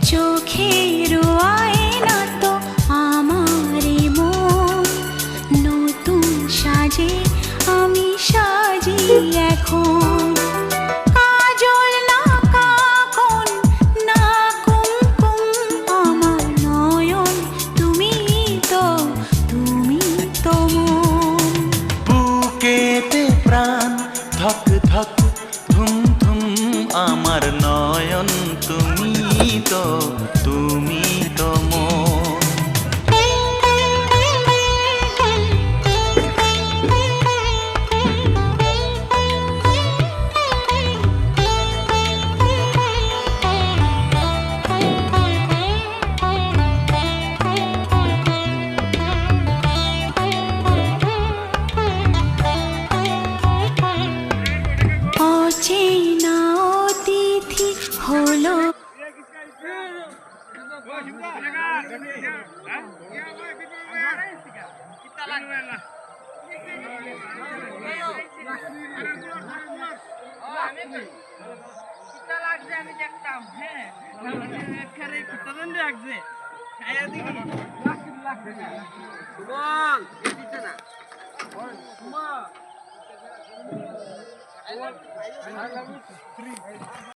চোখের আয়না তো আমারই মন, নতুন সাজে আমি সাজি এখন। কাজল না কাকন না কুমকুম, আমার নয়ন তুমি তো মন। বুকেতে প্রাণ ধক ধক ধুম ধুম, আমার নয়ন তুমি তো মন। অচেনা অতিথি হলো আমি দেখতাম। হ্যাঁ,